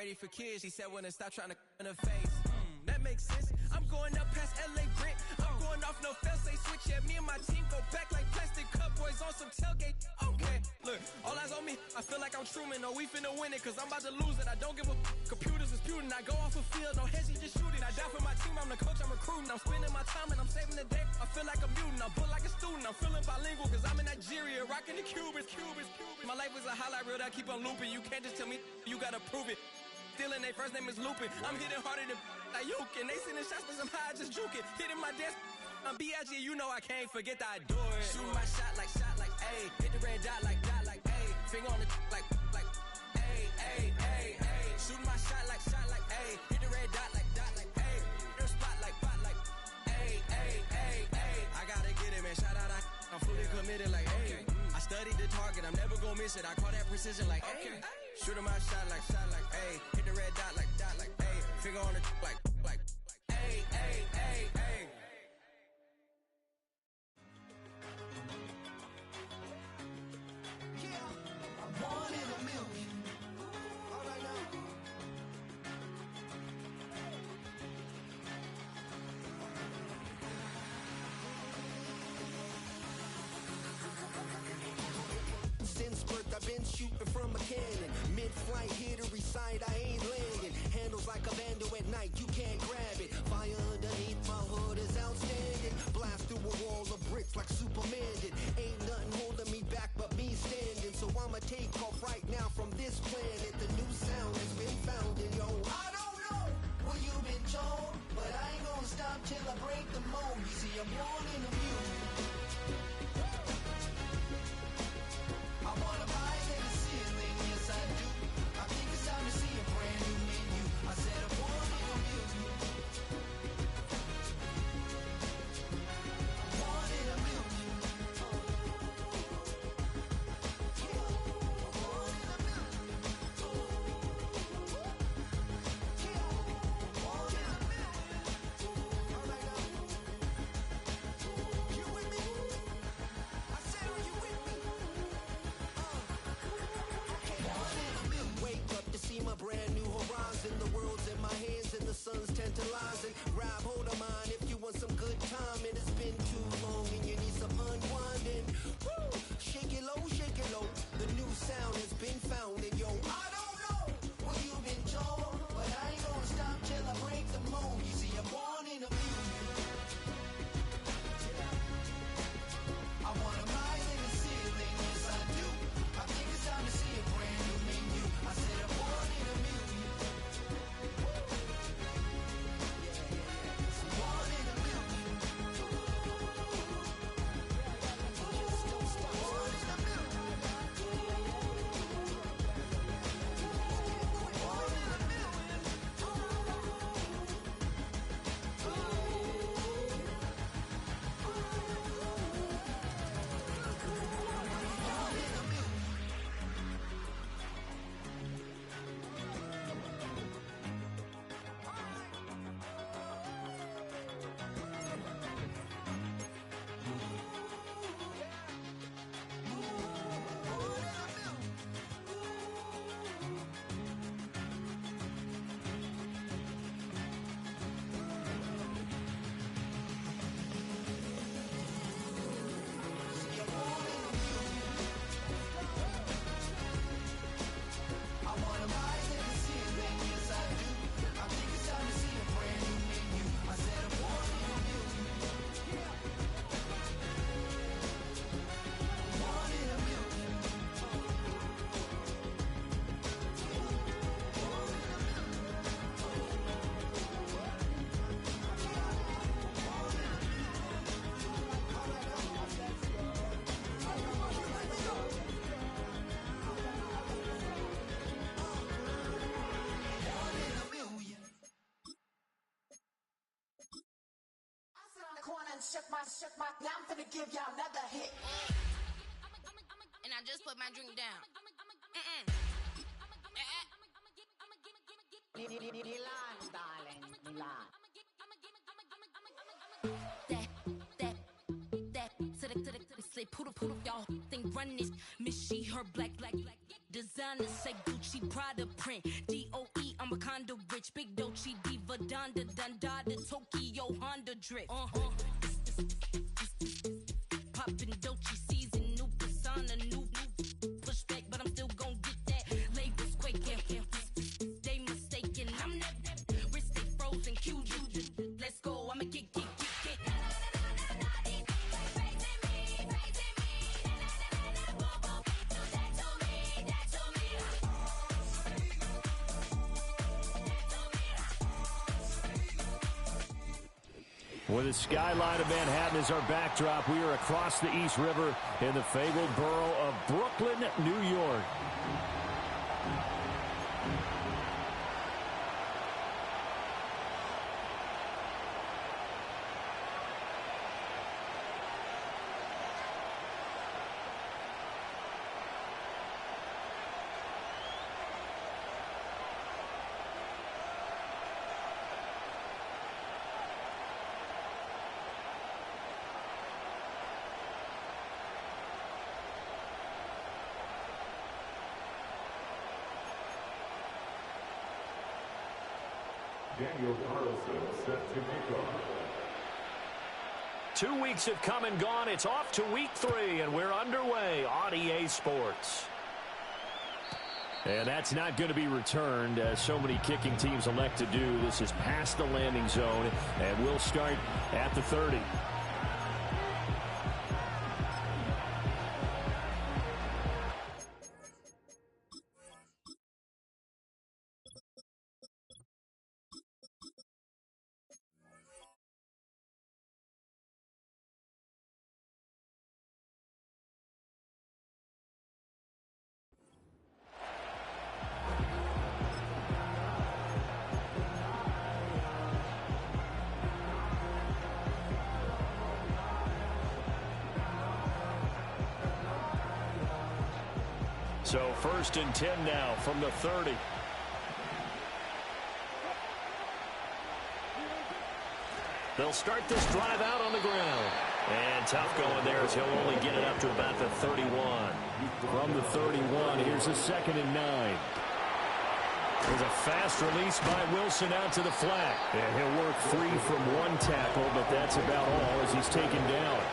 ready for kids. She said when to stop trying to in her face. That makes sense. I'm going up past LA Brent. I'm going off no fail, say switch. Yeah, me and my team go back like plastic cup boys on some tailgate. Okay, look, all eyes on me. I feel like I'm Truman. No, we finna win it, cause I'm about to lose it. I don't give a computers disputing. I go off a field, no hedging, just shooting. I die for my team, I'm the coach, I'm recruiting. I'm spending my time and I'm saving the day. I feel like a mutant, I'm built like a student. I'm feeling bilingual, cause I'm in Nigeria, rocking the Cubans. My life is a highlight reel that I keep on looping. You can't just tell me, you gotta prove it. Stealing, they first name is Lupin. I'm hitting harder than like Yukin. They sending shots for some high, just juke it. Hitting my desk, I'm B.I.G. You know I can't forget that I do it. Shooting my shot, like, ayy. Hit the red dot, like, ayy. Finger on the like, ayy, ayy, ayy, ayy. Shooting my shot, like, ayy. Hit the red dot, like, ayy. Hit the spot, like, ayy, ayy, ayy, ayy. I gotta get it, man. Shout out, I'm fully committed, like, ayy. I studied the target, I'm never gonna miss it. I call that precision, like, ayy. Shooting my shot, like, ayy. Hit the red dot, like, ayy. Finger on the like, ayy, ayy, ayy, ayy. One in a million. All right now. Since birth, I've been shooting from a cannon. Mid-flight, here to recite, I ain't landing. Handles like a vandal at night, you can't grab it. Fire underneath my hood is outstanding. Blast through a wall of bricks like Superman did. Ain't nothing holding me back but me standing. So I'ma take off right now from this planet. The new sound has been found in yo. I don't know what you've been told, but I ain't gonna stop till I break the mold. You see, I'm born in the music. I wanna rise in the ceiling, yes I do. I think it's time to see a brand new menu. I said I'm born in a million. Born in a million. Born in a million. Born in a million. All right now. You with me? I said, are you with me? Wake up to see my brand new horizon. The world's in my hands and the sun's tantalizing. Grab hold of mine if you want some good time. And it's been too long and you need some unwinding. Woo! Shake it low, shake it low. The new sound has been found and yo, I don't know what you've been told, but I ain't gonna stop till I break the mold. You see, I'm born in a million. I wanna rise in the ceiling, yes I do. I think it's time to see a brand new menu. I said I'm born in a million. Born in a million. Born in a million. Born in a million. Born in a million. I wanna rise in the ceiling, yes I do. I think it's time to see a brand new menu. I said I'm born in a million. Born in a million. Born in a million. I sit on the corner and shook my, now I'm finna give y'all another hit. And I just put my drink down. Milan, darling, Milan. That, say poodle, y'all think run this. Miss she, her black, designer say Gucci, Prada print, DOE Dolce Diva Donda Dunda the Tokyo Honda drip. Poppin' Dolce season, new persona, new pushback, but I'm still gon' get that. Labels quaking, they mistaken. I'm that wrist stay frozen, cue you. Let's go, I'ma get. With the skyline of Manhattan as our backdrop, we are across the East River in the fabled borough of Brooklyn, New York. Daniel Carlson set to kick off. 2 weeks have come and gone. It's off to week 3, and we're underway on EA Sports. And that's not going to be returned, as so many kicking teams elect to do. This is past the landing zone, and we'll start at the 30. So 1st and 10 now from the 30. They'll start this drive out on the ground. And tough going there as he'll only get it up to about the 31. From the 31, here's a 2nd and 9. There's a fast release by Wilson out to the flat. And he'll work free from one tackle, but that's about all as he's taken down.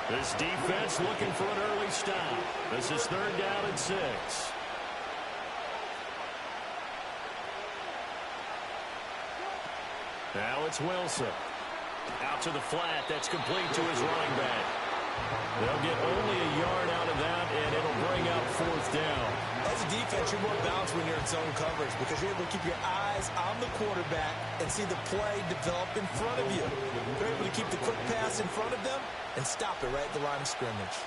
This defense looking for an early stop. This is 3rd down and 6. Now it's Wilson. Out to the flat. That's complete to his running back. They'll get only a yard out of that, and it'll bring up 4th down. As a defense, you're more balanced when you're in zone coverage because you're able to keep your eyes on the quarterback and see the play develop in front of you. You're able to keep the quick pass in front of them and stop it right at the line of scrimmage.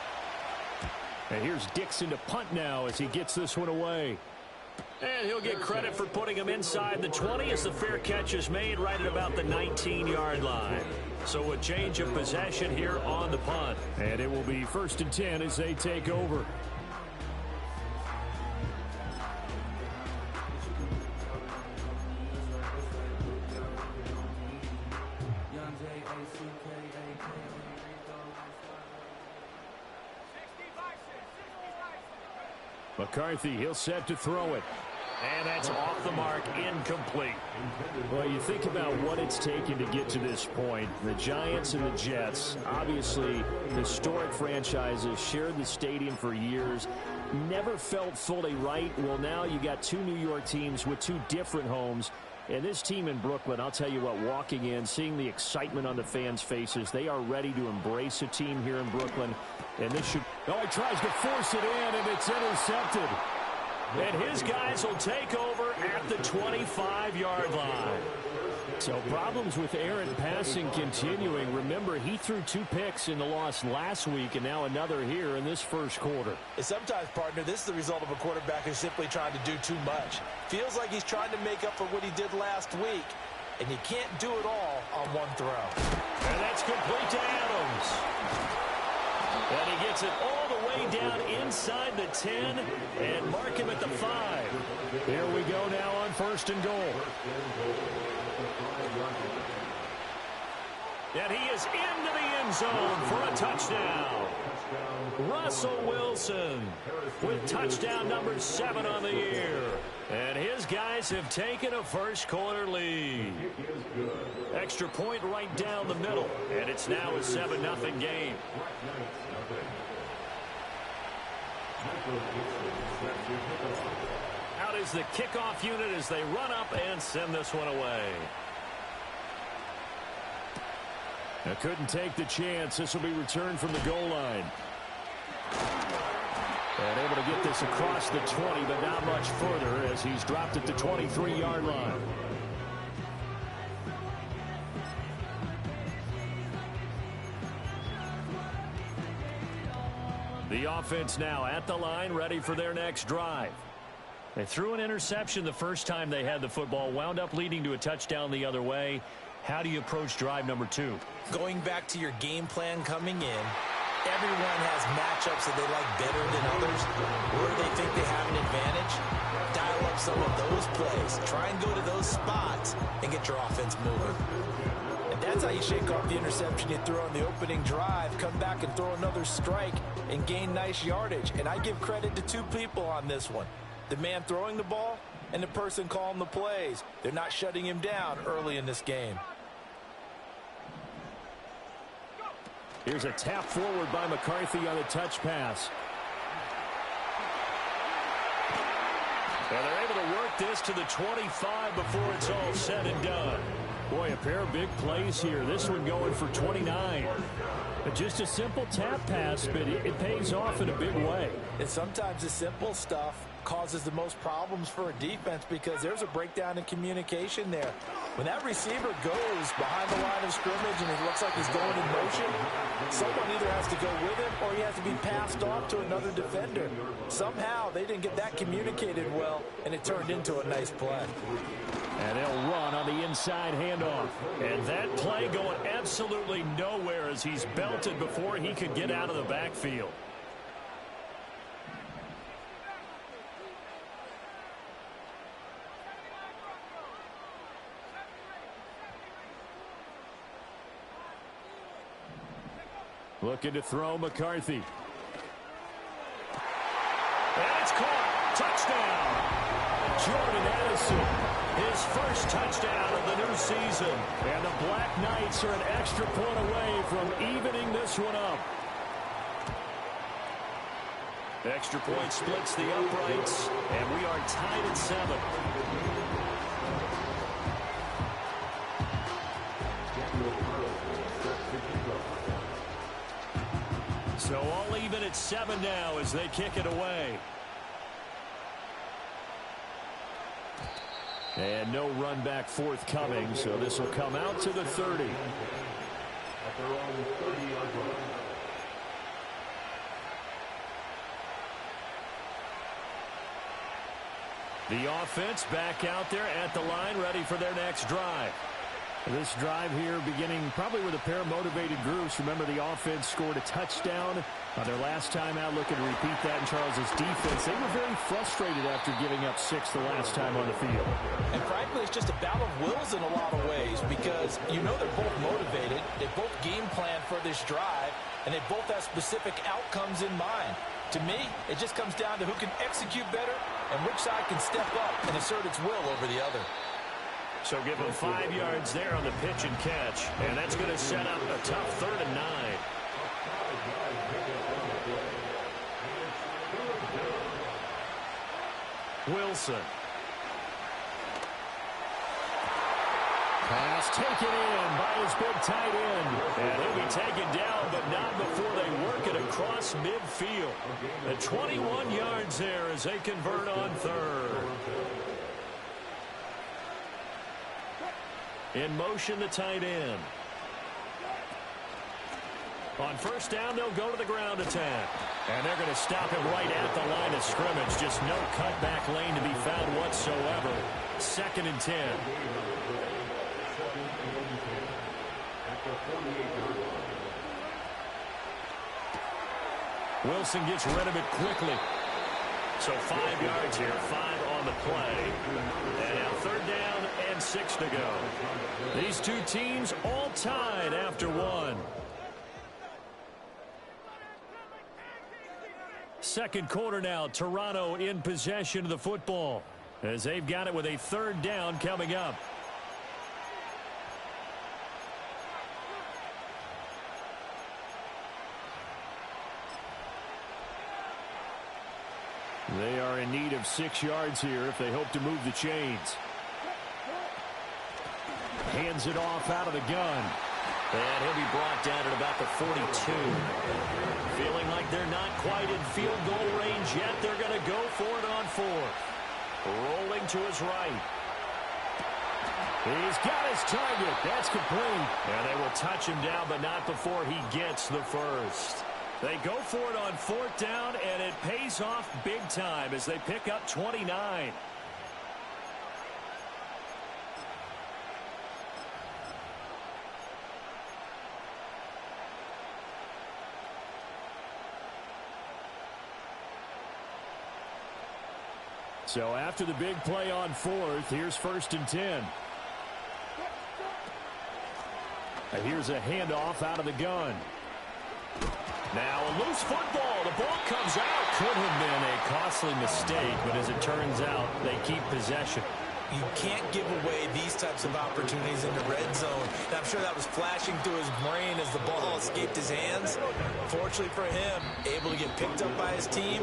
And here's Dixon to punt now as he gets this one away. And he'll get credit for putting him inside the 20 as the fair catch is made right at about the 19-yard line. So a change of possession here on the punt. And it will be 1st and 10 as they take over. McCarthy, he'll set to throw it. And that's off the mark, incomplete. Well, you think about what it's taken to get to this point. The Giants and the Jets, obviously historic franchises, shared the stadium for years, never felt fully right. Well, now you got 2 New York teams with 2 different homes. And this team in Brooklyn, I'll tell you what, walking in, seeing the excitement on the fans' faces, they are ready to embrace a team here in Brooklyn. And this should... Oh, he tries to force it in, and it's intercepted. And his guys will take over at the 25-yard line. So problems with errant passing continuing. Remember, he threw 2 picks in the loss last week, and now another here in this first quarter. And sometimes, partner, this is the result of a quarterback who's simply trying to do too much. Feels like he's trying to make up for what he did last week, and you can't do it all on one throw. And that's complete to Adams. And he gets it all the way down inside the 10 and mark him at the 5. Here we go now on 1st and goal. And he is into the end zone for a touchdown. Russell Wilson with touchdown number 7 on the year. And his guys have taken a first-quarter lead. Extra point right down the middle. And it's now a 7-0 game. Out is the kickoff unit as they run up and send this one away. Now couldn't take the chance. This will be returned from the goal line. And able to get this across the 20, but not much further as he's dropped it to 23-yard line. The offense now at the line, ready for their next drive. They threw an interception the first time they had the football, wound up leading to a touchdown the other way. How do you approach drive number 2? Going back to your game plan coming in, everyone has matchups that they like better than others. Where they think they have an advantage, dial up some of those plays. Try and go to those spots and get your offense moving. And that's how you shake off the interception you threw on the opening drive, come back and throw another strike and gain nice yardage. And I give credit to 2 people on this one. The man throwing the ball and the person calling the plays. They're not shutting him down early in this game. Here's a tap forward by McCarthy on the touch pass. And they're able to work this to the 25 before it's all said and done. Boy, a pair of big plays here. This one going for 29. Just a simple tap pass, but it pays off in a big way. And sometimes the simple stuff causes the most problems for a defense because there's a breakdown in communication there. When that receiver goes behind the line of scrimmage and it looks like he's going in motion, someone either has to go with him or he has to be passed off to another defender. Somehow they didn't get that communicated well, and it turned into a nice play. And they'll run on the inside handoff. And that play going absolutely nowhere as he's belted before he could get out of the backfield. Looking to throw McCarthy. And it's caught. Touchdown. Jordan Addison, his first touchdown of the new season. And the Black Knights are an extra point away from evening this one up. Extra point splits the uprights, and we are tied at 7. So all even at 7 now as they kick it away. And no run back forthcoming, so this will come out to the 30. The offense back out there at the line, ready for their next drive. This drive here beginning probably with a pair of motivated groups. Remember, the offense scored a touchdown on their last time out, looking to repeat that in Charles's defense. They were very frustrated after giving up 6 the last time on the field. And frankly, it's just a battle of wills in a lot of ways because you know they're both motivated. They both game plan for this drive, and they both have specific outcomes in mind. To me, it just comes down to who can execute better and which side can step up and assert its will over the other. So give him 5 yards there on the pitch and catch. And that's going to set up a tough 3rd and 9. Wilson. Pass taken in by his big tight end. And he'll be taken down, but not before they work it across midfield. At 21 yards there as they convert on 3rd. In motion, the tight end. On 1st down, they'll go to the ground attack. And they're going to stop him right at the line of scrimmage. Just no cutback lane to be found whatsoever. 2nd and 10. Wilson gets rid of it quickly. So 5 yards here, 5 on the play. And now 3rd down and 6 to go. These two teams all tied after one. Second quarter now, Toronto in possession of the football as they've got it with a third down coming up. They are in need of 6 yards here if they hope to move the chains. Hands it off out of the gun. And he'll be brought down at about the 42. Feeling like they're not quite in field goal range yet. They're going to go for it on 4th. Rolling to his right. He's got his target. That's complete. And they will touch him down, but not before he gets the first. They go for it on 4th down, and it pays off big time as they pick up 29. So after the big play on 4th, here's 1st and 10. And here's a handoff out of the gun. Now a loose football. The ball comes out. Could have been a costly mistake, but as it turns out, they keep possession. You can't give away these types of opportunities in the red zone. And I'm sure that was flashing through his brain as the ball escaped his hands. Fortunately for him, able to get picked up by his team,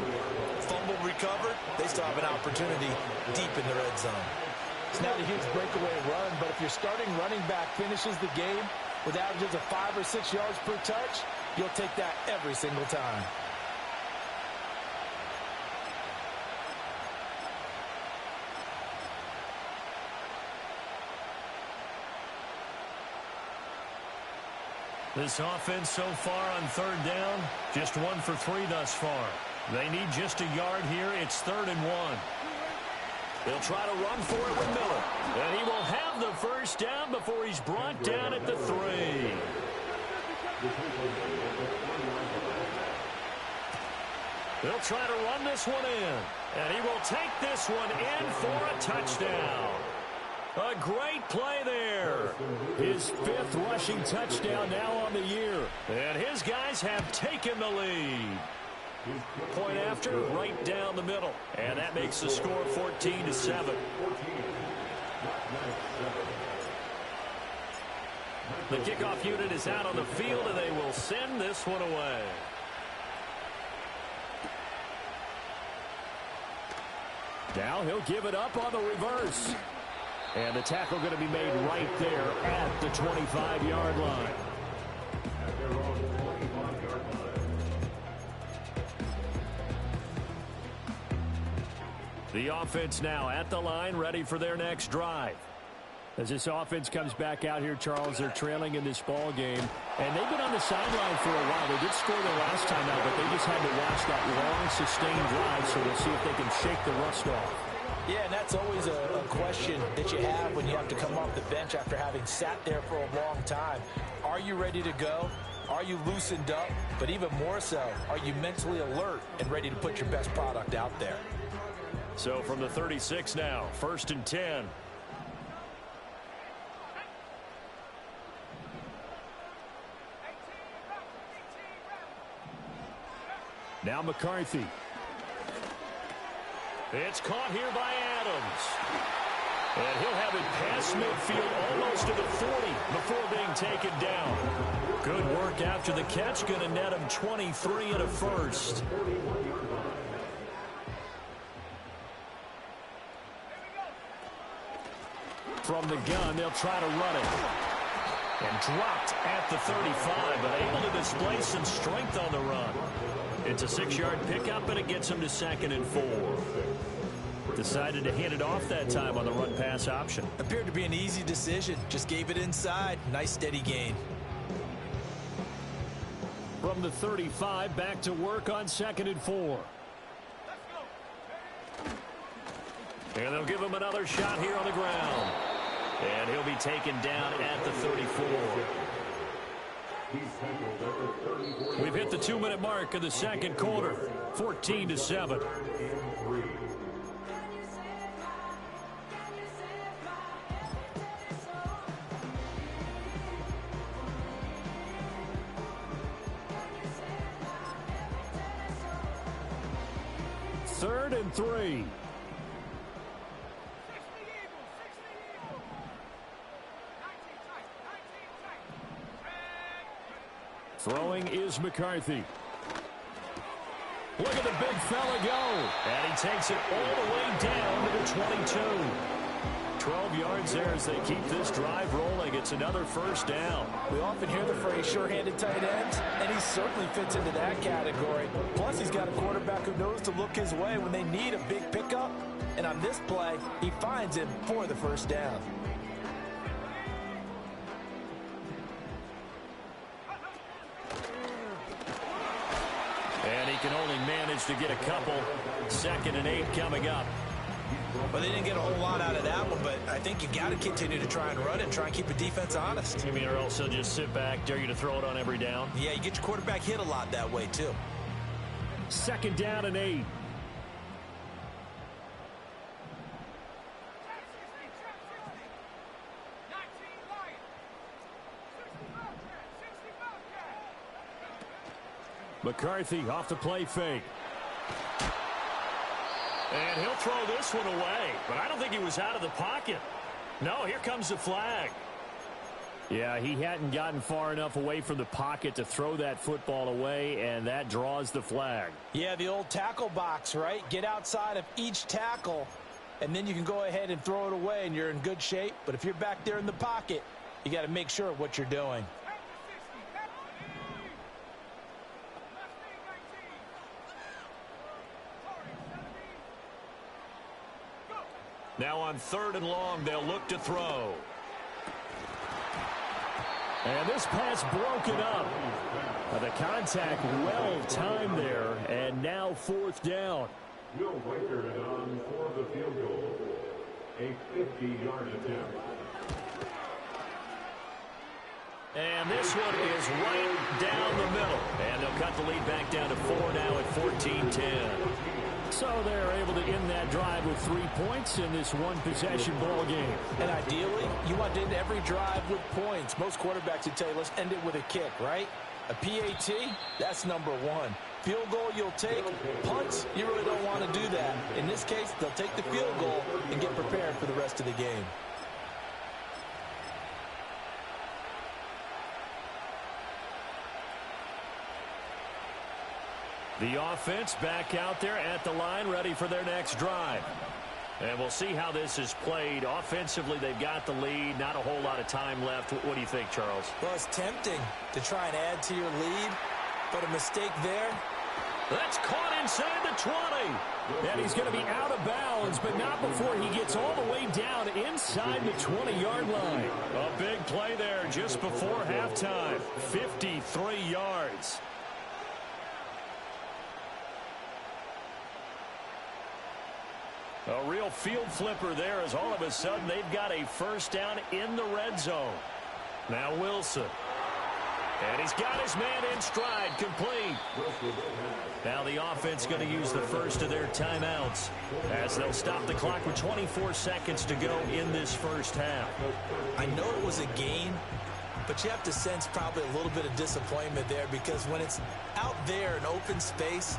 fumble recovered. They still have an opportunity deep in the red zone. It's not a huge breakaway run, but if your starting running back finishes the game with averages of 5 or 6 yards per touch, you'll take that every single time. This offense so far on 3rd down, just 1 for 3 thus far. They need just a yard here. It's 3rd and 1. They'll try to run for it with Miller. And he will have the first down before he's brought down at the 3. They'll try to run this one in. And he will take this one in for a touchdown. A great play there. His 5th rushing touchdown now on the year. And his guys have taken the lead. Point after, right down the middle. And that makes the score 14-7. The kickoff unit is out on the field, and they will send this one away. Now he'll give it up on the reverse. And the tackle going to be made right there at the 25-yard line. The offense now at the line, ready for their next drive. As this offense comes back out here, Charles, they're trailing in this ball game. And they've been on the sideline for a while. They did score their last time out, but they just had to watch that long, sustained drive, so we'll see if they can shake the rust off. Yeah, and that's always a question that you have when you have to come off the bench after having sat there for a long time. Are you ready to go? Are you loosened up? But even more so, are you mentally alert and ready to put your best product out there? So from the 36 now, 1st and 10. Now McCarthy. It's caught here by Adams. And he'll have it past midfield almost to the 40 before being taken down. Good work after the catch. Going to net him 23 and a first. From the gun, they'll try to run it. And dropped at the 35, but able to display some strength on the run. It's a 6-yard pickup, and it gets him to 2nd and 4. Decided to hand it off that time on the run-pass option. Appeared to be an easy decision. Just gave it inside. Nice steady gain. From the 35, back to work on 2nd and 4. And they'll give him another shot here on the ground. And he'll be taken down at the 34. We've hit the 2-minute mark of the second quarter. 14-7. 3rd and 3. Throwing is McCarthy. Look at the big fella go. And he takes it all the way down to the 22. 12 yards there as they keep this drive rolling. It's another first down. We often hear the phrase sure-handed tight ends, and he certainly fits into that category. Plus, he's got a quarterback who knows to look his way when they need a big pickup. And on this play, he finds him for the first down. And he can only manage to get a couple. 2nd and 8 coming up. Well, they didn't get a whole lot out of that one, but I think you got to continue to try and run it and try and keep the defense honest. You mean, or else he'll just sit back, dare you to throw it on every down? Yeah, you get your quarterback hit a lot that way, too. 2nd down and 8. McCarthy off the play fake. And he'll throw this one away, but I don't think he was out of the pocket. No, here comes the flag. Yeah, he hadn't gotten far enough away from the pocket to throw that football away, and that draws the flag. Yeah, the old tackle box, right? Get outside of each tackle, and then you can go ahead and throw it away, and you're in good shape. But if you're back there in the pocket, you got to make sure of what you're doing. Now on 3rd and long, they'll look to throw. And this pass broken up. The contact well timed there, and now 4th down. Will Waker on for the field goal. A 50-yard attempt. And this one is right down the middle. And they'll cut the lead back down to 4 now at 14-10. So they're able to end that drive with 3 points in this one-possession ball game. And ideally, you want to end every drive with points. Most quarterbacks would tell you, let's end it with a kick, right? A PAT, that's number 1. Field goal you'll take. Punts, you really don't want to do that. In this case, they'll take the field goal and get prepared for the rest of the game. The offense back out there at the line, ready for their next drive. And we'll see how this is played. Offensively, they've got the lead. Not a whole lot of time left. What do you think, Charles? Well, it's tempting to try and add to your lead, but a mistake there. That's caught inside the 20. And he's going to be out of bounds, but not before he gets all the way down inside the 20-yard line. A big play there just before halftime. 53 yards. A real field flipper there as all of a sudden they've got a first down in the red zone. Now Wilson. And he's got his man in stride, complete. Now the offense going to use the first of their timeouts as they'll stop the clock with 24 seconds to go in this first half. I know it was a gain, but you have to sense probably a little bit of disappointment there because when it's out there in open space,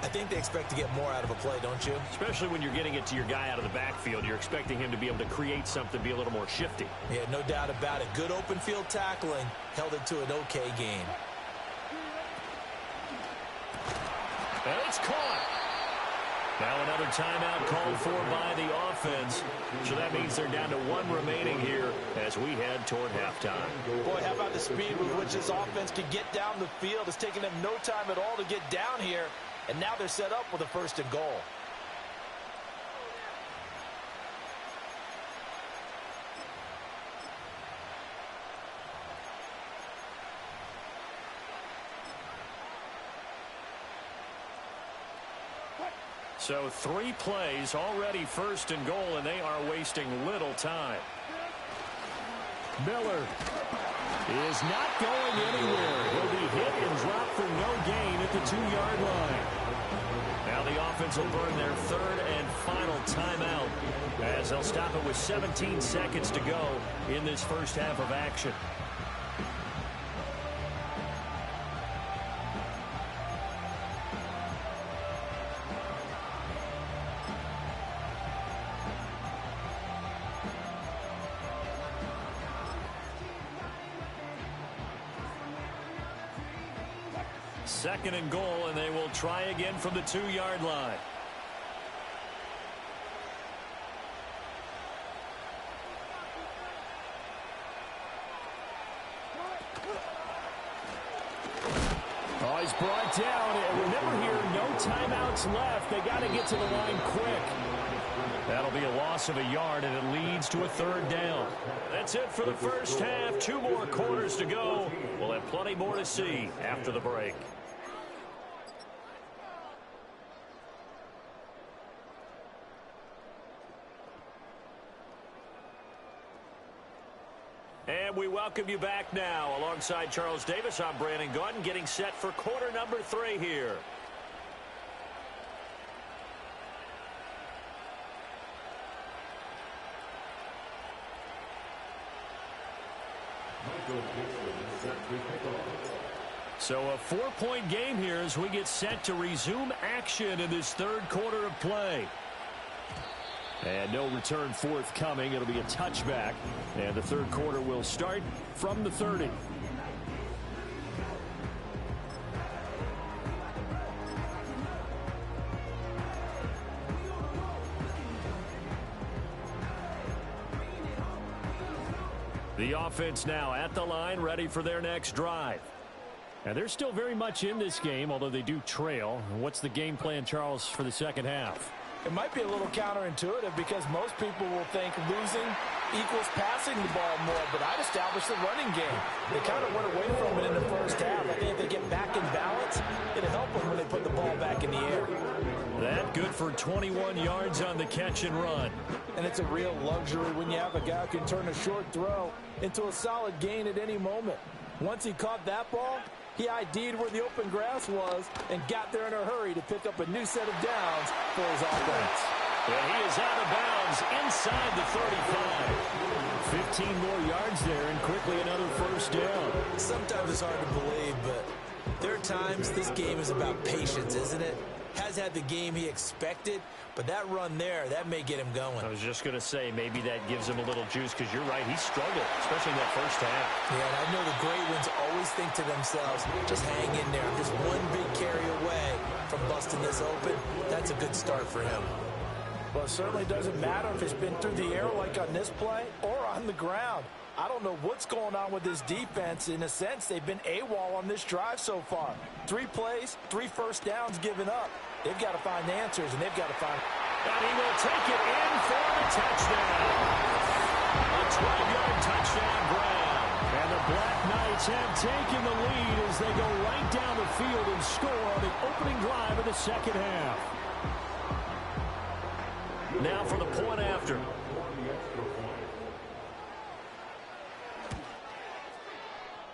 I think they expect to get more out of a play, don't you? Especially when you're getting it to your guy out of the backfield. You're expecting him to be able to create something, be a little more shifty. Yeah, no doubt about it. Good open field tackling held it to an okay gain. And it's caught. Now another timeout called for by the offense. So that means they're down to 1 remaining here as we head toward halftime. Boy, how about the speed with which this offense can get down the field? It's taken them no time at all to get down here. And now they're set up with a 1st and goal. So 3 plays, already 1st and goal, and they are wasting little time. Miller is not going anywhere. He'll be hit and dropped for no gain at the 2-yard line. Now the offense will burn their 3rd and final timeout as they'll stop it with 17 seconds to go in this first half of action. 2nd and goal, and they will try again from the 2-yard line. Oh, he's brought down. Remember here, no timeouts left. They got to get to the line quick. That'll be a loss of a yard, and it leads to a 3rd down. That's it for the first half. 2 more quarters to go. We'll have plenty more to see after the break. And we welcome you back now. Alongside Charles Davis, I'm Brandon Gaudin, getting set for quarter number 3 here. So a 4-point game here as we get set to resume action in this 3rd quarter of play. And no return forthcoming. It'll be a touchback. And the 3rd quarter will start from the 30. The offense now at the line, ready for their next drive. And they're still very much in this game, although they do trail. What's the game plan, Charles, for the 2nd half? It might be a little counterintuitive because most people will think losing equals passing the ball more, but I'd establish the running game. They kind of went away from it in the first half. I think if they get back in balance, it'll help them when they put the ball back in the air. That good for 21 yards on the catch and run. And it's a real luxury when you have a guy who can turn a short throw into a solid gain at any moment. Once he caught that ball, he ID'd where the open grass was and got there in a hurry to pick up a new set of downs for his offense. And he is out of bounds inside the 35. 15 more yards there and quickly another 1st down. Sometimes it's hard to believe, but there are times this game is about patience, isn't it? Has had the game he expected, but that run there, that may get him going. I was just going to say, maybe that gives him a little juice, because you're right, he struggled, especially in that first half. Yeah, and I know the great ones always think to themselves, just hang in there. I'm just one big carry away from busting this open. That's a good start for him. Well, it certainly doesn't matter if it's been through the air like on this play or on the ground. I don't know what's going on with this defense. In a sense, they've been AWOL on this drive so far. 3 plays, 3 first downs given up. They've got to find answers, and they've got to find... And he will take it in for the touchdown. A 12-yard touchdown grab. And the Black Knights have taken the lead as they go right down the field and score on the opening drive of the 2nd half. Now for the point after.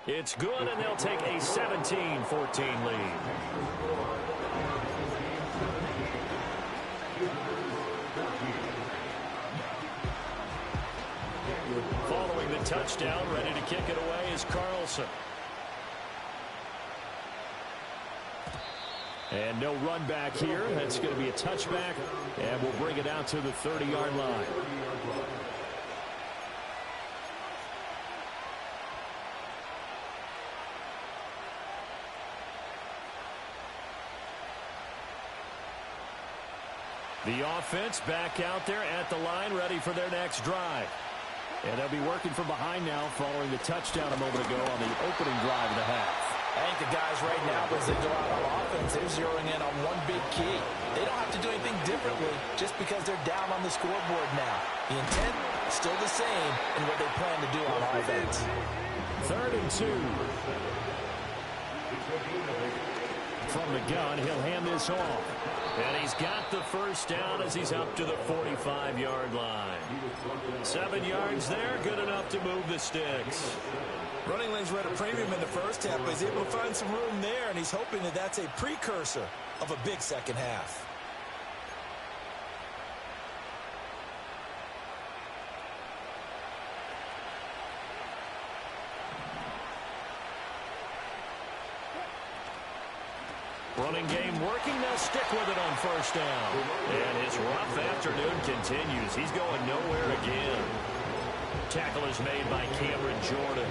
It's good, and they'll take a 17-14 lead. Following the touchdown, ready to kick it away is Carlson. And no run back here. That's going to be a touchback, and we'll bring it out to the 30-yard line. The offense back out there at the line, ready for their next drive. And they'll be working from behind now following the touchdown a moment ago on the opening drive of the half. I think the guys right now, as they go out on offense, they're zeroing in on one big key. They don't have to do anything differently just because they're down on the scoreboard now. The intent is still the same in what they plan to do on offense. 3rd and 2. From the gun, he'll hand this off. And he's got the first down as he's up to the 45-yard line. 7 yards there, good enough to move the sticks. Running lanes were at a premium in the first half, but he's able to find some room there, and he's hoping that that's a precursor of a big second half. Running game working, they'll stick with it on first down. And his rough afternoon continues. He's going nowhere again. Tackle is made by Cameron Jordan.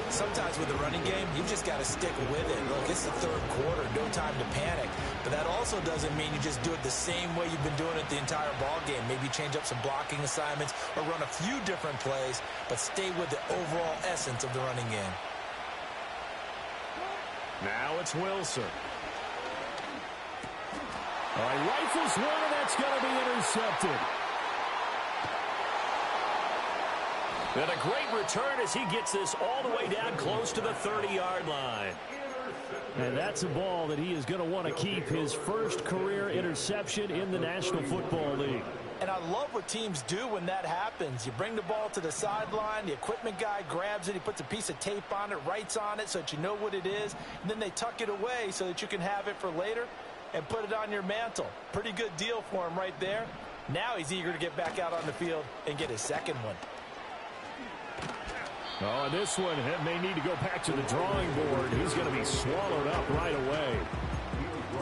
Sometimes with the running game, you've just got to stick with it. Look, it's the third quarter, no time to panic. But that also doesn't mean you just do it the same way you've been doing it the entire ball game. Maybe change up some blocking assignments or run a few different plays, but stay with the overall essence of the running game. Now it's Wilson. All right, rifles one, and that's going to be intercepted. And a great return as he gets this all the way down close to the 30-yard line. And that's a ball that he is going to want to keep, his first career interception in the National Football League. And I love what teams do when that happens. You bring the ball to the sideline, the equipment guy grabs it, he puts a piece of tape on it, writes on it so that you know what it is, and then they tuck it away so that you can have it for later and put it on your mantle. Pretty good deal for him right there. Now he's eager to get back out on the field and get his second one. Oh, and this one may need to go back to the drawing board. He's going to be swallowed up right away.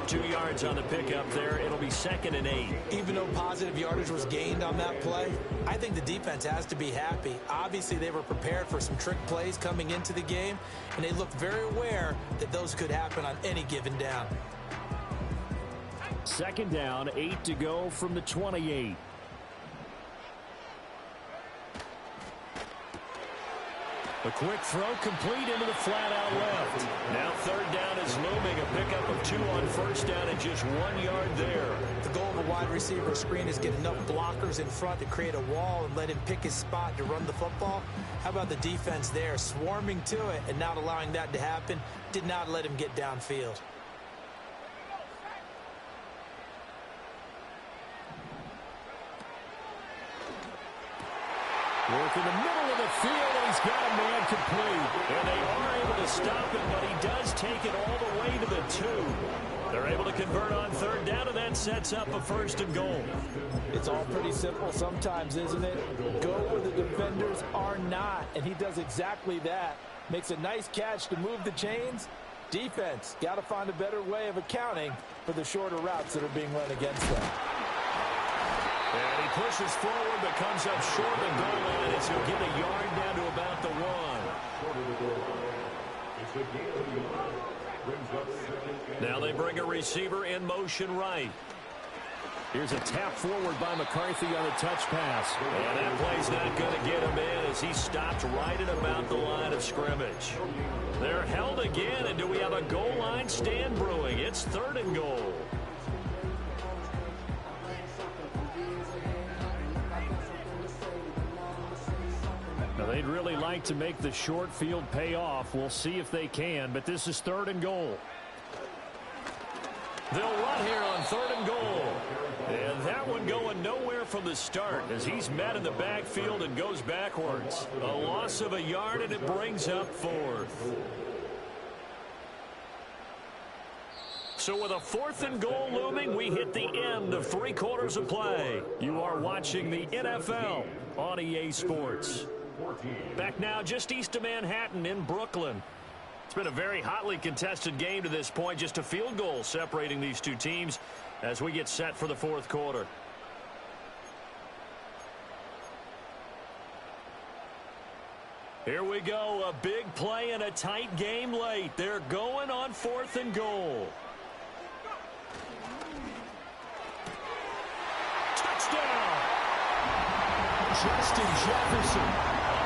2 yards on the pickup there. It'll be 2nd and 8. Even though positive yardage was gained on that play, I think the defense has to be happy. Obviously, they were prepared for some trick plays coming into the game, and they looked very aware that those could happen on any given down. 2nd down, 8 to go from the 28. A quick throw complete into the flat out left. Now 3rd down is looming. A pickup of 2 on 1st down and just 1 yard there. The goal of a wide receiver screen is get enough blockers in front to create a wall and let him pick his spot to run the football. How about the defense there, swarming to it and not allowing that to happen? Did not let him get downfield. Work in the middle of the field, and he's got a man complete. And they are able to stop him, but he does take it all the way to the 2. They're able to convert on 3rd down, and that sets up a 1st and goal. It's all pretty simple sometimes, isn't it? Go where the defenders are not, and he does exactly that. Makes a nice catch to move the chains. Defense, got to find a better way of accounting for the shorter routes that are being run against them. And he pushes forward, but comes up short of the goal line as he'll get a yard down to about the 1. Now they bring a receiver in motion right. Here's a tap forward by McCarthy on the touch pass. And that play's not going to get him in as he stopped right at about the line of scrimmage. They're held again, and do we have a goal line stand brewing? It's 3rd and goal. Now, they'd really like to make the short field pay off. We'll see if they can, but this is 3rd and goal. They'll run here on 3rd and goal. And that one going nowhere from the start as he's met in the backfield and goes backwards. A loss of a yard, and it brings up 4th. So with a 4th and goal looming, we hit the end of 3 quarters of play. You are watching the NFL on EA Sports. Back now just east of Manhattan in Brooklyn. It's been a very hotly contested game to this point. Just a field goal separating these two teams as we get set for the 4th quarter. Here we go. A big play and a tight game late. They're going on 4th and goal. Touchdown! Justin Jefferson.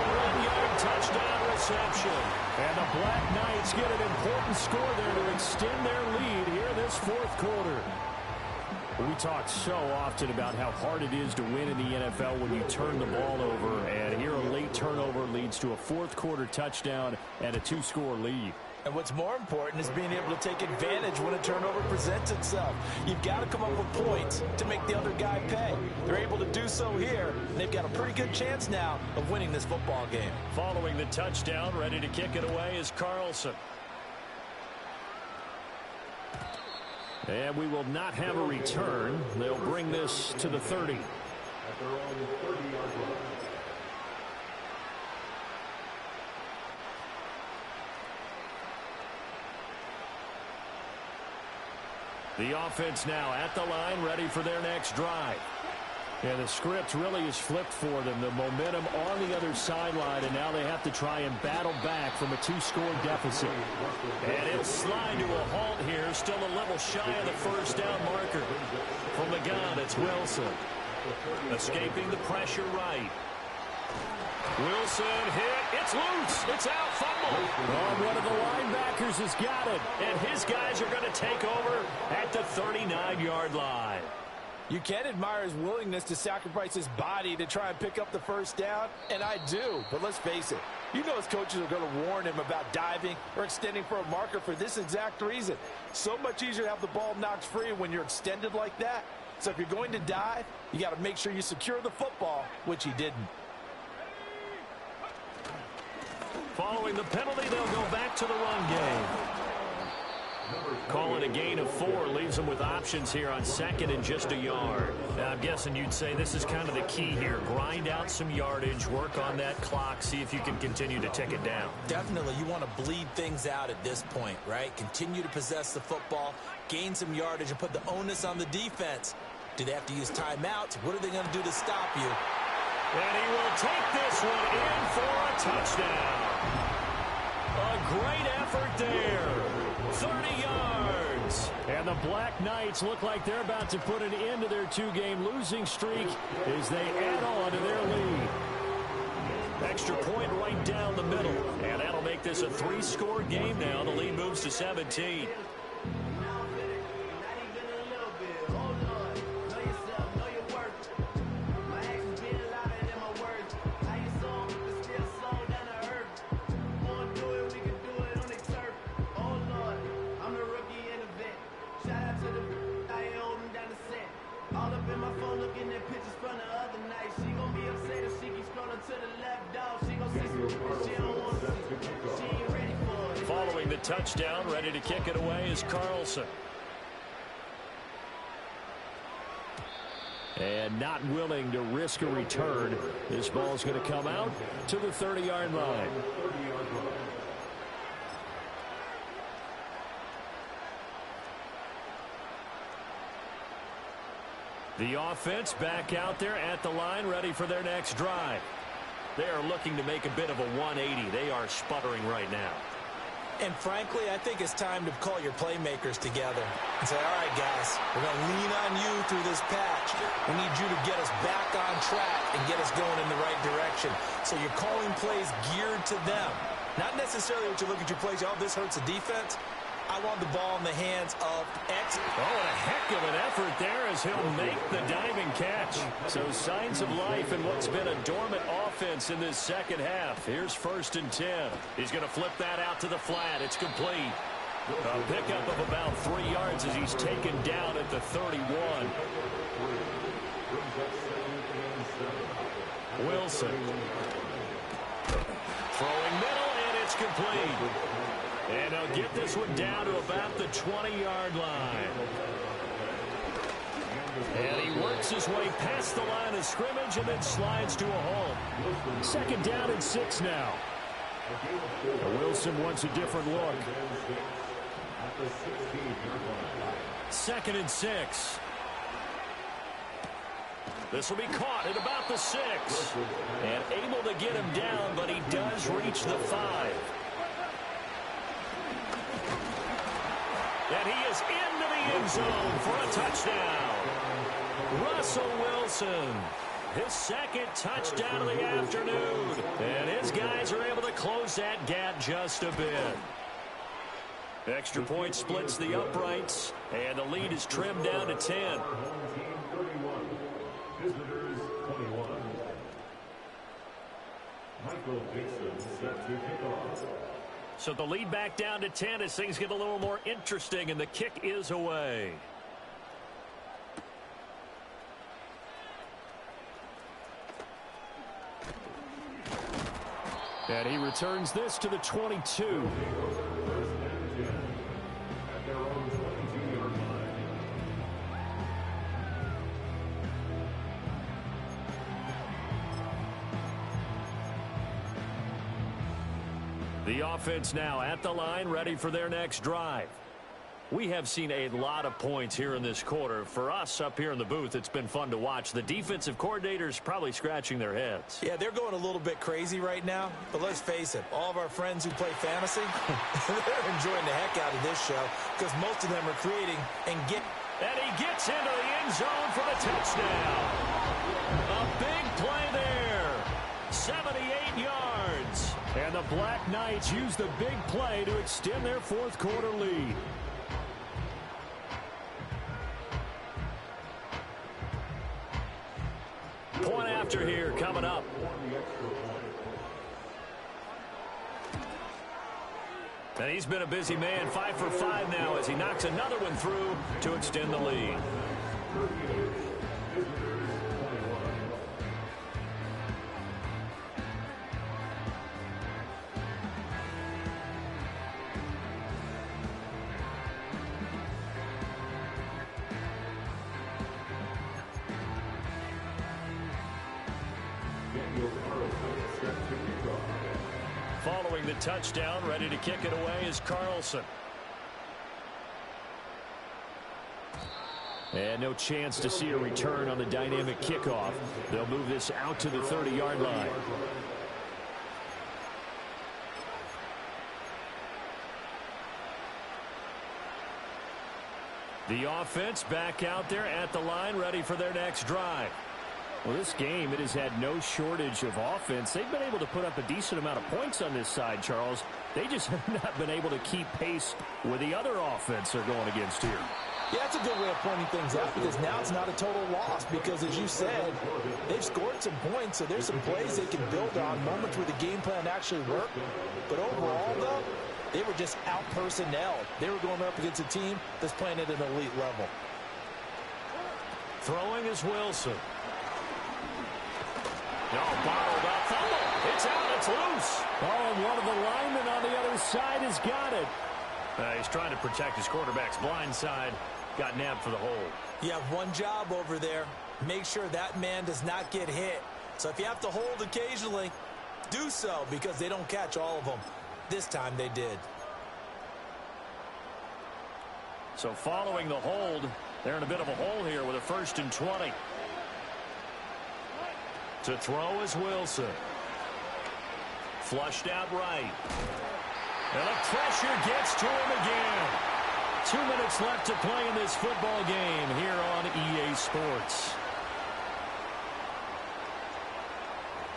1-yard touchdown reception. And the Black Knights get an important score there to extend their lead here in this 4th quarter. We talk so often about how hard it is to win in the NFL when you turn the ball over. And here a late turnover leads to a 4th quarter touchdown and a 2-score lead. And what's more important is being able to take advantage when a turnover presents itself. You've got to come up with points to make the other guy pay. They're able to do so here, and they've got a pretty good chance now of winning this football game. Following the touchdown, ready to kick it away is Carlson. And we will not have a return. They'll bring this to the 30. The offense now at the line, ready for their next drive. And the script really is flipped for them. The momentum on the other sideline, and now they have to try and battle back from a 2-score deficit. And it'll slide to a halt here, still a little shy of the first down marker. From the gun, it's Wilson. Escaping the pressure right. Wilson hit. It's loose. It's out. Fumble. Oh, one of the linebackers has got it. And his guys are going to take over at the 39-yard line. You can admire his willingness to sacrifice his body to try and pick up the first down, and I do. But let's face it, you know his coaches are going to warn him about diving or extending for a marker for this exact reason. So much easier to have the ball knocked free when you're extended like that. So if you're going to dive, you got to make sure you secure the football, which he didn't. Following the penalty, they'll go back to the run game. Calling a gain of 4 leaves them with options here on second and just a yard. Now, I'm guessing you'd say this is kind of the key here. Grind out some yardage, work on that clock, see if you can continue to tick it down. Definitely, you want to bleed things out at this point, right? Continue to possess the football, gain some yardage, and put the onus on the defense. Do they have to use timeouts? What are they going to do to stop you? And he will take this one in for a touchdown. A great effort there. 30 yards. And the Black Knights look like they're about to put an end to their 2-game losing streak as they add on to their lead. Extra point right down the middle. And that'll make this a 3-score game now. The lead moves to 17. Following the touchdown, ready to kick it away is Carlson. And not willing to risk a return. This ball's going to come out to the 30-yard line. The offense back out there at the line, ready for their next drive. They are looking to make a bit of a 180. They are sputtering right now. And frankly, I think it's time to call your playmakers together and say, all right, guys, we're going to lean on you through this patch. We need you to get us back on track and get us going in the right direction. So you're calling plays geared to them. Not necessarily what you look at your plays, oh, this hurts the defense. I want the ball in the hands of X. Oh, and a heck of an effort there as he'll make the diving catch. So signs of life in what's been a dormant offense in this second half. Here's 1st and 10. He's going to flip that out to the flat. It's complete. A pickup of about 3 yards as he's taken down at the 31. Wilson. Throwing middle, and it's complete. And they'll get this one down to about the 20-yard line. And he works his way past the line of scrimmage and then slides to a halt. 2nd down and 6 now. Wilson wants a different look. 2nd and 6. This will be caught at about the 6. And able to get him down, but he does reach the 5. And he is into the end zone for a touchdown. Russell Wilson, his 2nd touchdown of the afternoon. And his guys are able to close that gap just a bit. Extra point splits the uprights, and the lead is trimmed down to 10. Visitors 21. Michael Dixon set to kick off. So the lead back down to 10 as things get a little more interesting, and the kick is away. And he returns this to the 22. The offense now at the line, ready for their next drive. We have seen a lot of points here in this quarter. For us up here in the booth, it's been fun to watch. The defensive coordinators probably scratching their heads. Yeah, they're going a little bit crazy right now. But let's face it, all of our friends who play fantasy, they're enjoying the heck out of this show because most of them are creating and get. And he gets into the end zone for the touchdown. A big play there. 78 yards. And the Black Knights use the big play to extend their fourth quarter lead. Point after here coming up. And he's been a busy man, 5 for 5 now as he knocks another one through to extend the lead. Following the touchdown, ready to kick it away is Carlson. And no chance to see a return on the dynamic kickoff. They'll move this out to the 30-yard line. The offense back out there at the line, ready for their next drive. Well, this game, it has had no shortage of offense. They've been able to put up a decent amount of points on this side, Charles. They just have not been able to keep pace with the other offense they're going against here. Yeah, that's a good way of pointing things out because now it's not a total loss because, as you said, they've scored some points, so there's some plays they can build on, moments where the game plan actually worked. But overall, though, they were just out-personnelled. They were going up against a team that's playing at an elite level. Throwing is Wilson. No, bottled up. Fumble. It's out. It's loose. Oh, and one of the linemen on the other side has got it. He's trying to protect his quarterback's blind side. Got nabbed for the hold. You have one job over there. Make sure that man does not get hit. So if you have to hold occasionally, do so because they don't catch all of them. This time they did. So following the hold, they're in a bit of a hole here with a 1st and 20. To throw is Wilson. Flushed out right. And the pressure gets to him again. 2 minutes left to play in this football game here on EA Sports.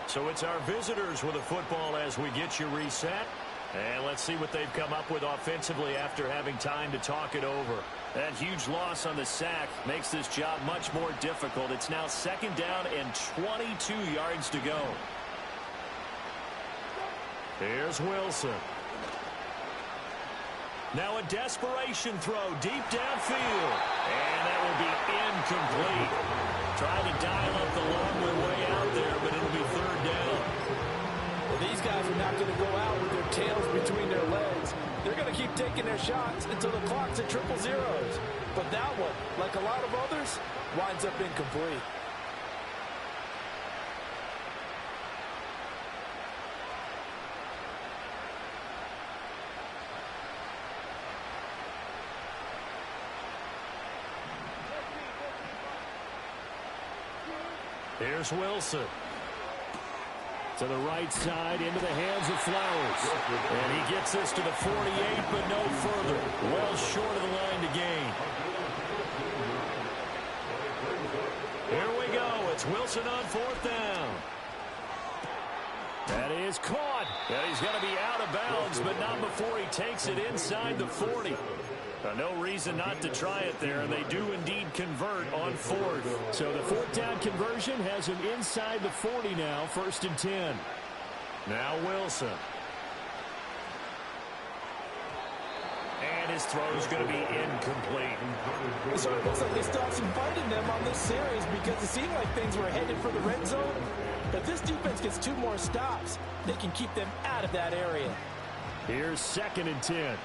So it's our visitors with a football as we get you reset. And let's see what they've come up with offensively after having time to talk it over. That huge loss on the sack makes this job much more difficult. It's now 2nd down and 22 yards to go. Here's Wilson. Now a desperation throw deep downfield. And that will be incomplete. Trying to dial up the long way out there, but it'll be 3rd down. Well, these guys are not going to go out with their tails between their legs. They're going to keep taking their shots until the clock's at 000. But that one, like a lot of others, winds up incomplete. Here's Wilson. To the right side, into the hands of Flowers. And he gets this to the 48, but no further. Well short of the line to gain. Here we go. It's Wilson on 4th down. That is caught. And he's going to be out of bounds, but not before he takes it inside the 40. No reason not to try it there, and they do indeed convert on 4th. So the 4th down conversion has him inside the 40 now, 1st and 10. Now Wilson. And his throw is going to be incomplete. It sort of looks like they still have some fight in them on this series because it seemed like things were headed for the red zone. But if this defense gets 2 more stops, they can keep them out of that area. Here's 2nd and 10.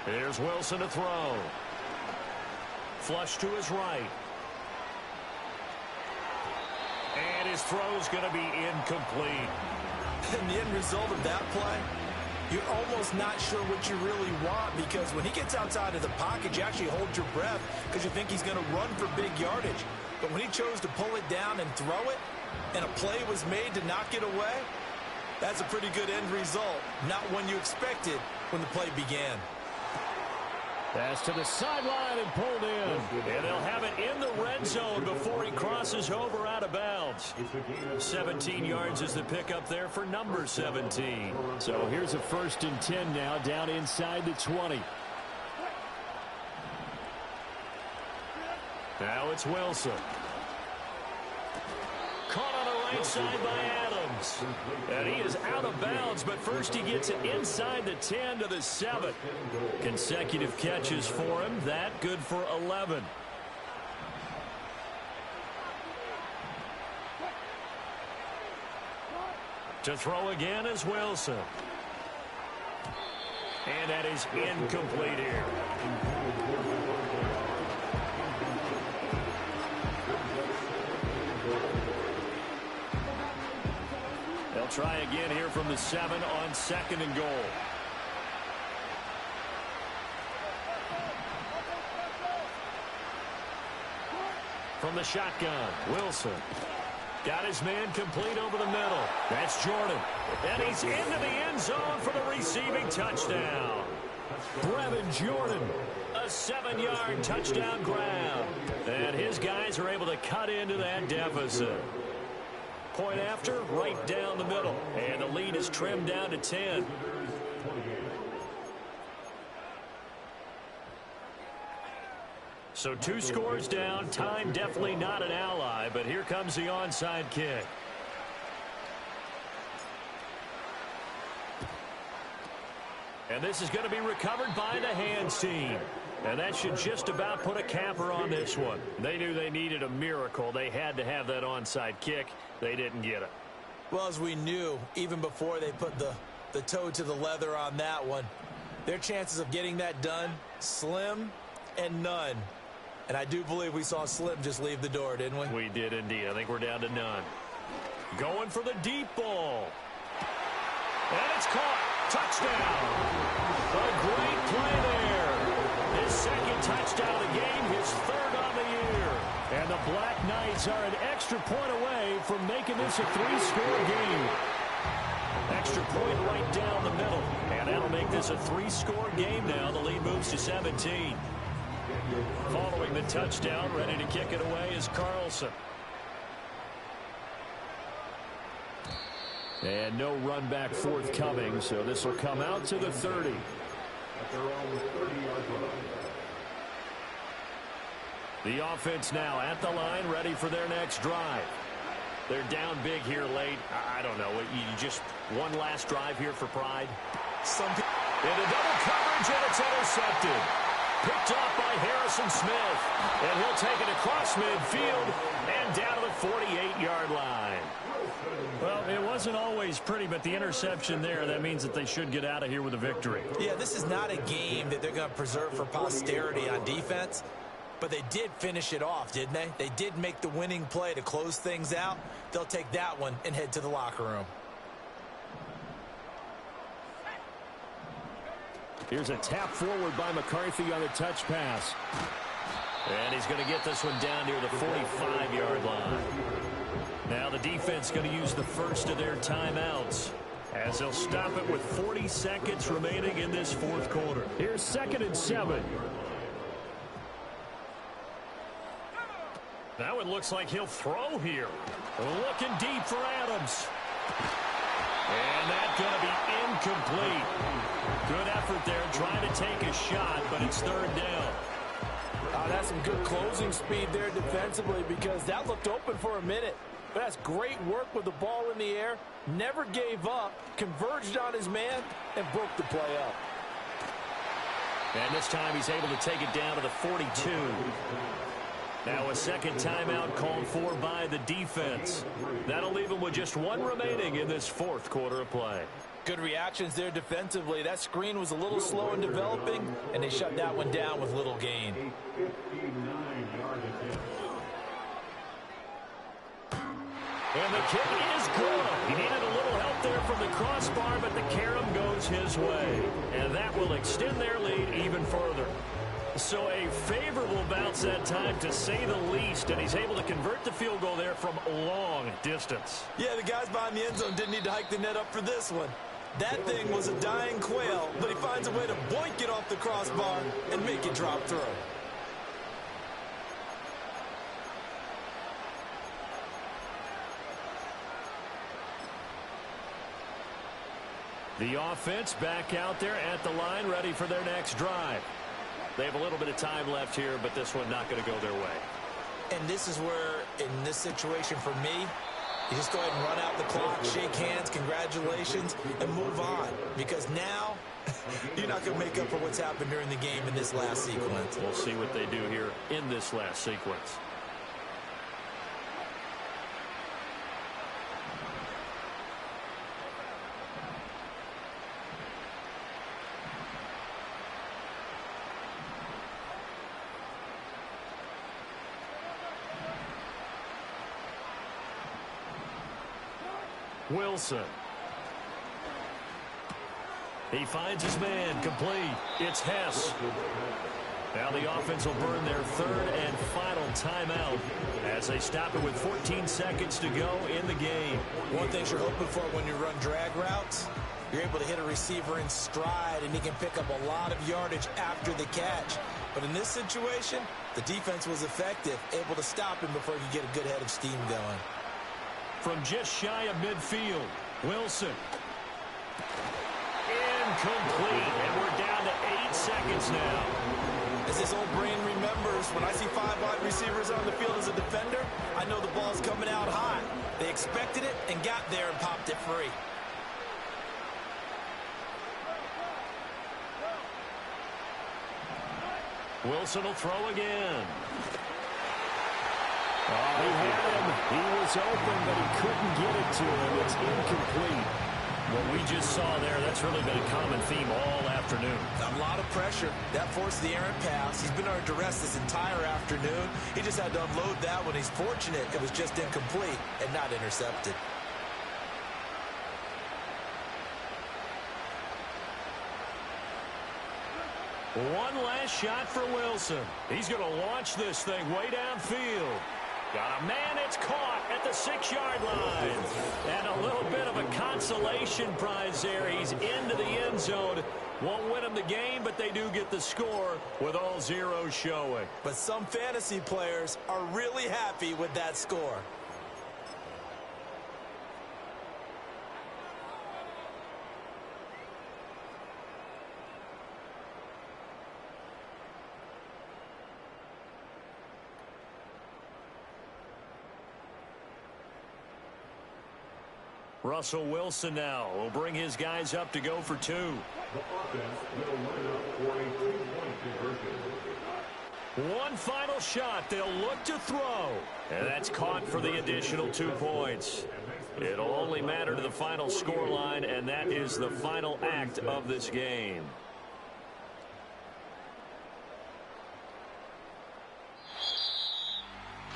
Here's Wilson to throw. Flush to his right. And his throw's going to be incomplete. And the end result of that play, you're almost not sure what you really want, because when he gets outside of the pocket, you actually hold your breath because you think he's going to run for big yardage. But when he chose to pull it down and throw it, and a play was made to knock it away, that's a pretty good end result. Not one you expected when the play began. Pass to the sideline and pulled in. And they'll have it in the red zone before he crosses over out of bounds. 17 yards is the pickup there for number 17. So here's a 1st and 10 now, down inside the 20. Now it's Wilson. Caught on the right side by Adams. And he is out of bounds, but first he gets it inside the 10 to the 7. Consecutive catches for him. That good for 11. To throw again is Wilson. And that is incomplete here. They'll try again here from the 7 on 2nd and goal. From the shotgun, Wilson. Got his man complete over the middle. That's Jordan. And he's into the end zone for the receiving touchdown. Brevin Jordan, a 7-yard touchdown grab. And his guys are able to cut into that deficit. Point after, right down the middle. And the lead is trimmed down to 10. So 2 scores down. Time definitely not an ally, but here comes the onside kick. And this is going to be recovered by the hands team. And that should just about put a capper on this one. They knew they needed a miracle. They had to have that onside kick. They didn't get it. Well, as we knew, even before they put the toe to the leather on that one, their chances of getting that done, slim and none. And I do believe we saw Slim just leave the door, didn't we? We did indeed. I think we're down to none. Going for the deep ball. And it's caught. Touchdown. A great play there. His 2nd touchdown of the game, his 3rd on the year. And the Black Knights are an extra point away from making this a 3-score game. Extra point right down the middle. And that'll make this a 3-score game now. The lead moves to 17. Following the touchdown, ready to kick it away is Carlson. And no run back forthcoming, so this will come out to the 30. The offense now at the line, ready for their next drive. They're down big here late. I don't know. You just one last drive here for pride. Into double coverage, and it's intercepted. Picked off by Harrison Smith. And he'll take it across midfield and down to the 48-yard line. Well, it wasn't always pretty, but the interception there, that means that they should get out of here with a victory. Yeah, this is not a game that they're going to preserve for posterity on defense, but they did finish it off, didn't they? They did make the winning play to close things out. They'll take that one and head to the locker room. Here's a tap forward by McCarthy on the touch pass. And he's going to get this one down near the 45-yard line. Now the defense going to use the first of their timeouts as they'll stop it with 40 seconds remaining in this 4th quarter. Here's 2nd and 7. Now it looks like he'll throw here. Looking deep for Adams. And that's going to be incomplete. Good effort there trying to take a shot, but it's 3rd down. That's some good closing speed there defensively, because that looked open for a minute. But that's great work with the ball in the air. Never gave up, converged on his man, and broke the play up. And this time he's able to take it down to the 42. Now a 2nd timeout called for by the defense. That'll leave him with just 1 remaining in this 4th quarter of play. Good reactions there defensively. That screen was a little slow in developing, and they shut that one down with little gain. And the kick is good. He needed a little help there from the crossbar, but the carom goes his way. And that will extend their lead even further. So a favorable bounce that time, to say the least, and he's able to convert the field goal there from long distance. Yeah, the guys behind the end zone didn't need to hike the net up for this one. That thing was a dying quail, but he finds a way to boink it off the crossbar and make it drop through. The offense back out there at the line, ready for their next drive. They have a little bit of time left here, but this one not going to go their way. And this is where, in this situation for me, you just go ahead and run out the clock, shake hands, congratulations, and move on. Because now, you're not going to make up for what's happened during the game in this last sequence. We'll see what they do here in this last sequence. Wilson. He finds his man, complete. It's Hess. Now the offense will burn their third and final timeout as they stop it with 14 seconds to go in the game. One thing you're hoping for when you run drag routes, you're able to hit a receiver in stride and he can pick up a lot of yardage after the catch. But in this situation, the defense was effective, able to stop him before he could get a good head of steam going. From just shy of midfield, Wilson. Incomplete, and we're down to 8 seconds now. As this old brain remembers, when I see 5 wide receivers on the field as a defender, I know the ball's coming out hot. They expected it and got there and popped it free. Wilson will throw again. He had him. He was open, but he couldn't get it to him. It's incomplete. What we just saw there, that's really been a common theme all afternoon. A lot of pressure. That forced the errant pass. He's been under duress this entire afternoon. He just had to unload that one. He's fortunate it was just incomplete and not intercepted. One last shot for Wilson. He's going to launch this thing way downfield. Got a man, it's caught at the 6-yard line. And a little bit of a consolation prize there. He's into the end zone. Won't win them the game, but they do get the score with all zeros showing. But some fantasy players are really happy with that score. Russell Wilson now will bring his guys up to go for 2. The offense will line up for a 3-point conversion. One final shot they'll look to throw. And that's caught for the additional 2 points. It'll only matter to the final scoreline, and that is the final act of this game.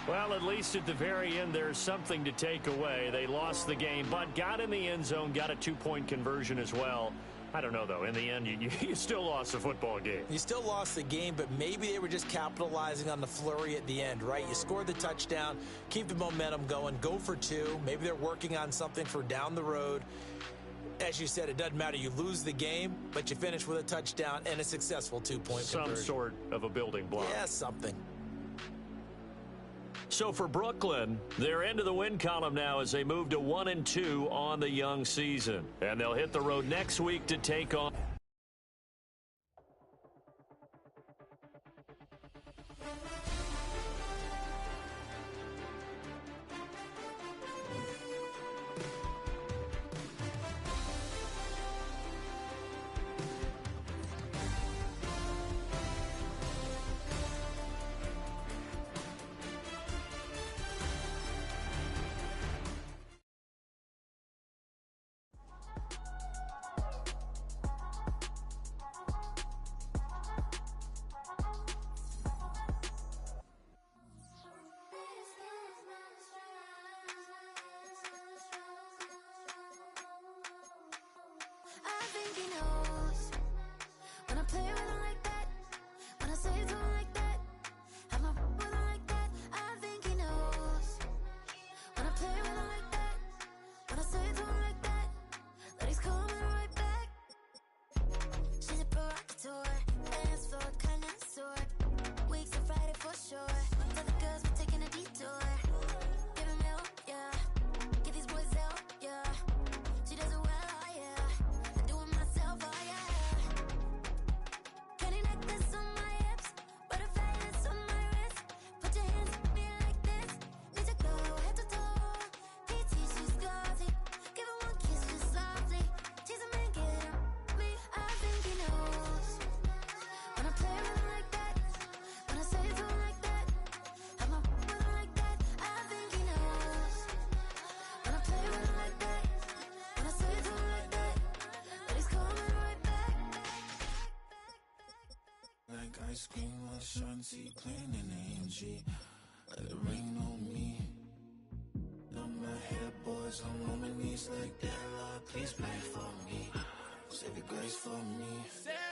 Well, at least at the very end, there's something to take away. They lost the game, but got in the end zone, got a 2-point conversion as well. I don't know, though. In the end, you still lost the football game. You still lost the game, but maybe they were just capitalizing on the flurry at the end, right? You scored the touchdown, keep the momentum going, go for 2. Maybe they're working on something for down the road. As you said, it doesn't matter. You lose the game, but you finish with a touchdown and a successful 2-point conversion. Some sort of a building block. Yeah, something. So for Brooklyn, they're into the win column now as they move to 1-2 on the young season. And they'll hit the road next week to take on... see clean in AMG. Let it rain on me. On my head, boys, I'm on my knees like that. Lord, please pray for me. Save your grace for me.